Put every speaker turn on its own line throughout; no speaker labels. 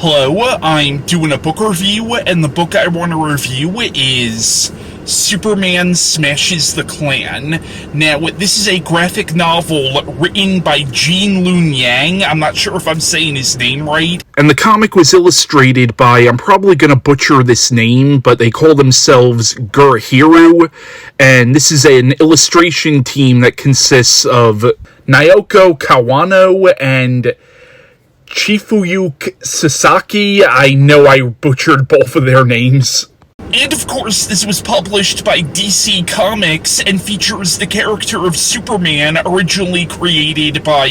Hello, I'm doing a book review, and the book I want to review is Superman Smashes the Klan. Now, this is a graphic novel written by Gene Luen Yang. I'm not sure if I'm saying his name right. And the comic was illustrated by, I'm probably going to butcher this name, but they call themselves Gurihiru. And this is an illustration team that consists of Naoko Kawano and Chifuyu Sasaki. I know I butchered both of their names. And of course, this was published by DC Comics and features the character of Superman, originally created by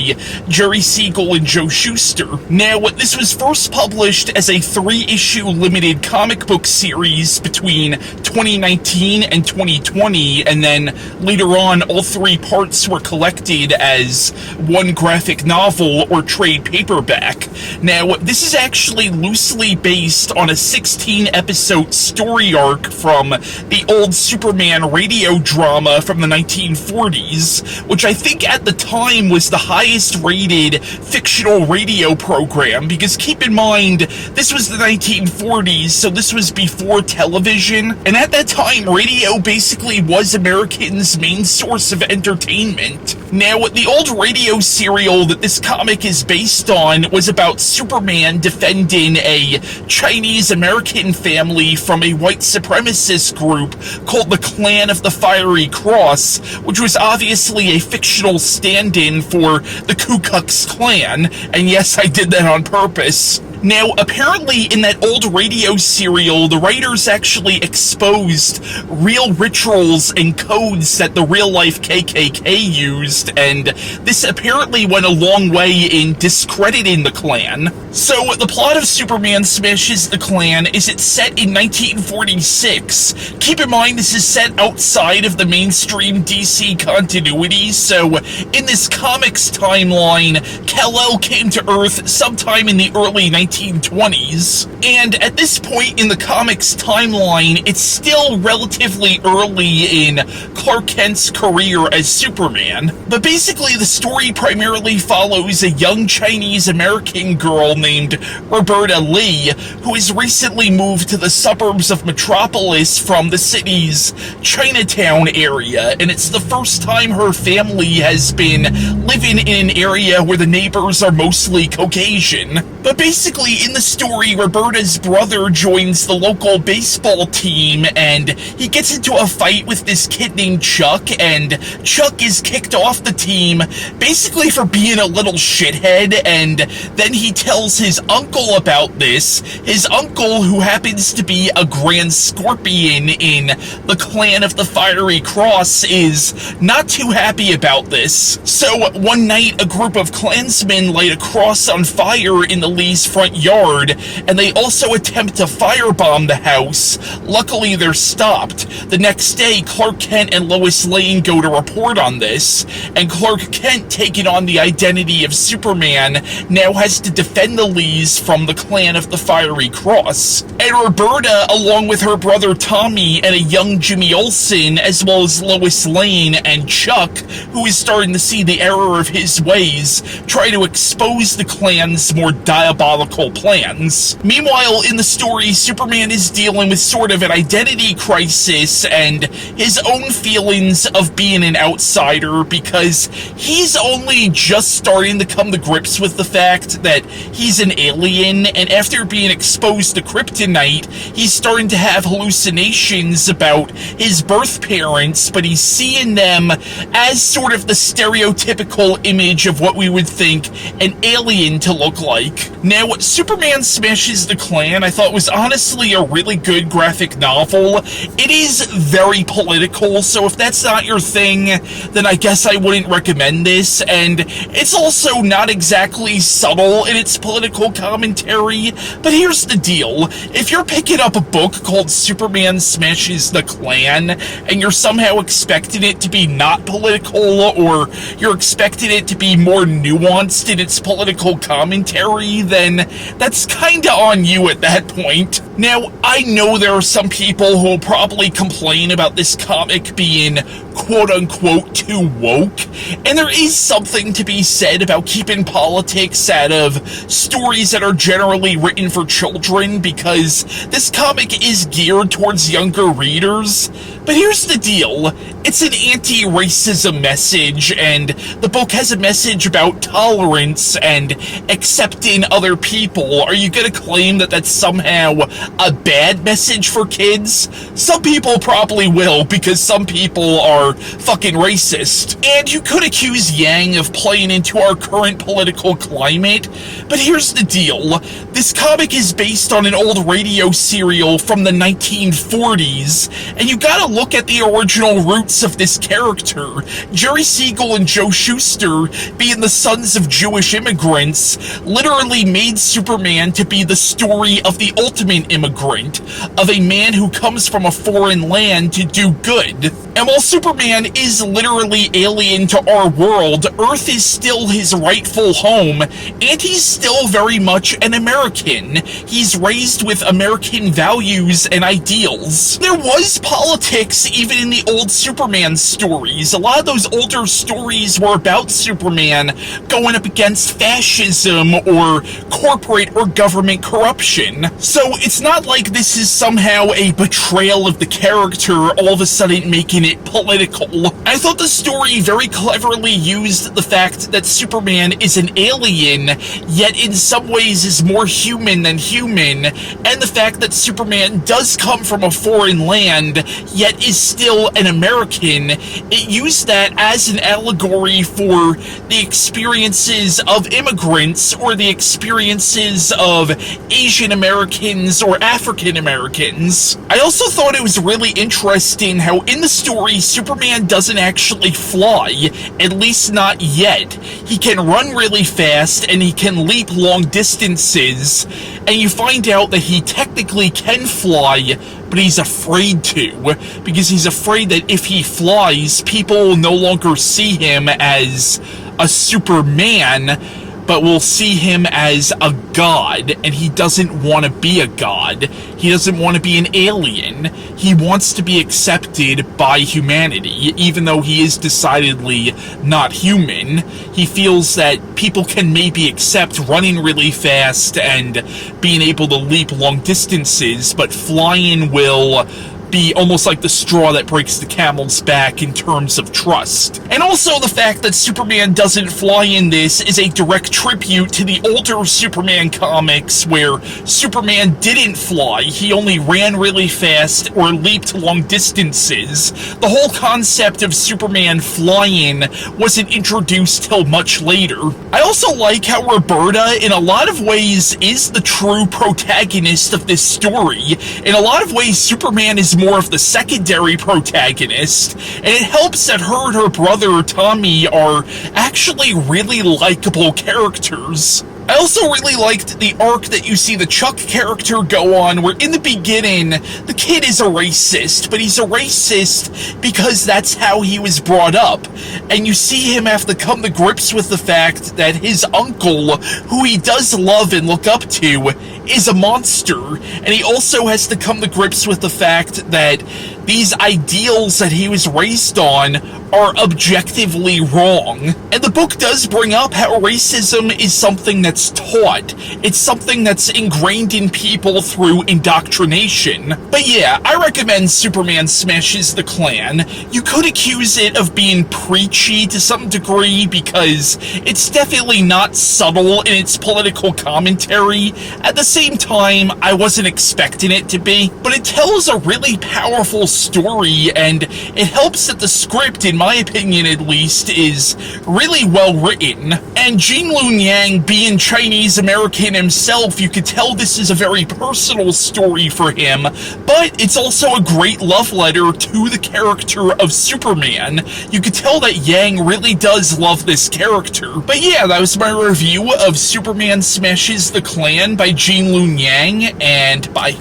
Jerry Siegel and Joe Shuster. Now, this was first published as a 3-issue limited comic book series between 2019 and 2020, and then later on, all 3 parts were collected as one graphic novel or trade paperback. Now, this is actually loosely based on a 16-episode story arc from the old Superman radio drama from the 1940s, which I think at the time was the highest rated fictional radio program, because keep in mind, this was the 1940s, so this was before television, and at that time, radio basically was Americans' main source of entertainment. Now, the old radio serial that this comic is based on was about Superman defending a Chinese-American family from a white supremacist group called the Clan of the Fiery Kross, which was obviously a fictional stand-in for the Ku Klux Klan, and yes, I did that on purpose. Now, apparently in that old radio serial, the writers actually exposed real rituals and codes that the real-life KKK used, and this apparently went a long way in discrediting the Klan. So, the plot of Superman Smashes the Klan is it's set in 1946. Keep in mind, this is set outside of the mainstream DC continuity, so in this comics timeline, Kal-El came to Earth sometime in the early 1920s, and at this point in the comics timeline, it's still relatively early in Clark Kent's career as Superman. But basically, the story primarily follows a young Chinese-American girl named Roberta Lee, who has recently moved to the suburbs of Metropolis from the city's Chinatown area, and it's the first time her family has been living in an area where the neighbors are mostly Caucasian. But basically, in the story, Roberta's brother joins the local baseball team, and he gets into a fight with this kid named Chuck, and Chuck is kicked off the team, basically for being a little shithead, and then he tells his uncle about this. His uncle, who happens to be a Grand Scorpion in the Clan of the Fiery Kross, is not too happy about this. So, one night, a group of Klansmen light a cross on fire in the Lee's front yard, and they also attempt to firebomb the house. Luckily, they're stopped. The next day, Clark Kent and Lois Lane go to report on this, and Clark Kent, taking on the identity of Superman, now has to defend the Lees from the Clan of the Fiery Kross. And Roberta, along with her brother Tommy and a young Jimmy Olsen, as well as Lois Lane and Chuck, who is starting to see the error of his ways, try to expose the Klan's more diabolical plans. Meanwhile, in the story, Superman is dealing with sort of an identity crisis and his own feelings of being an outsider, because he's only just starting to come to grips with the fact that he's an alien, and after being exposed to kryptonite, he's starting to have hallucinations about his birth parents, but he's seeing them as sort of the stereotypical image of what we would think an alien to look like. Now, Superman Smashes the Klan, I thought, was honestly a really good graphic novel. It is very political, so if that's not your thing, then I guess I wouldn't recommend this, and it's also not exactly subtle in its political commentary. But here's the deal: if you're picking up a book called Superman Smashes the Klan, and you're somehow expecting it to be not political, or you're expecting it to be more nuanced in its political commentary, then that's kinda on you at that point. Now, I know there are some people who will probably complain about this comic being quote-unquote too woke, and there is something to be said about keeping politics out of stories that are generally written for children, because this comic is geared towards younger readers. But here's the deal, it's an anti-racism message, and the book has a message about tolerance and accepting other people. Are you gonna claim that that's somehow a bad message for kids? Some people probably will, because some people are fucking racist. And you could accuse Yang of playing into our current political climate, but here's the deal. This comic is based on an old radio serial from the 1940s, and you gotta look at the original roots of this character. Jerry Siegel and Joe Shuster, being the sons of Jewish immigrants, literally made Superman to be the story of the ultimate immigrant, of a man who comes from a foreign land to do good. And while Superman is literally alien to our world, Earth is still his rightful home, and he's still very much an American. He's raised with American values and ideals. There was politics even in the old Superman stories. A lot of those older stories were about Superman going up against fascism or corporate or government corruption. So it's not like this is somehow a betrayal of the character, all of a sudden making it political. I thought the story very cleverly used the fact that Superman is an alien, yet in some ways is more human than human, and the fact that Superman does come from a foreign land, yet is still an American. It used that as an allegory for the experiences of immigrants, or the experiences of Asian Americans or African Americans. I also thought it was really interesting how in the story Superman doesn't actually fly, at least not yet. He can run really fast and he can leap long distances, and you find out that he technically can fly, but he's afraid to, because he's afraid that if he flies, people will no longer see him as a Superman, but will see him as a god, and he doesn't want to be a god. He doesn't want to be an alien. He wants to be accepted by humanity, even though he is decidedly not human. He feels that people can maybe accept running really fast and being able to leap long distances, but flying will be almost like the straw that breaks the camel's back in terms of trust. And also the fact that Superman doesn't fly in this is a direct tribute to the older Superman comics where Superman didn't fly, he only ran really fast or leaped long distances. The whole concept of Superman flying wasn't introduced till much later. I also like how Roberta in a lot of ways is the true protagonist of this story. In a lot of ways Superman is more of the secondary protagonist, and it helps that her and her brother Tommy are actually really likable characters. I also really liked the arc that you see the Chuck character go on, where in the beginning, the kid is a racist, but he's a racist because that's how he was brought up. And you see him have to come to grips with the fact that his uncle, who he does love and look up to, is a monster. And he also has to come to grips with the fact that these ideals that he was raised on are objectively wrong. And the book does bring up how racism is something that's taught. It's something that's ingrained in people through indoctrination. But yeah, I recommend Superman Smashes the Klan. You could accuse it of being preachy to some degree because it's definitely not subtle in its political commentary. At the same time, I wasn't expecting it to be. But it tells a really powerful story, and it helps that the script, in my opinion at least, is really well written. And Gene Luen Yang, being Chinese American himself, you could tell this is a very personal story for him, but it's also a great love letter to the character of Superman. You could tell that Yang really does love this character. But yeah, that was my review of Superman Smashes the Klan by Gene Luen Yang, and bye.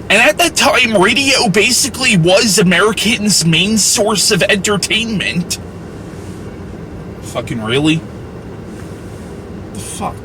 And at that time, radio basically was Americans' main source of entertainment. Fucking really? The fuck?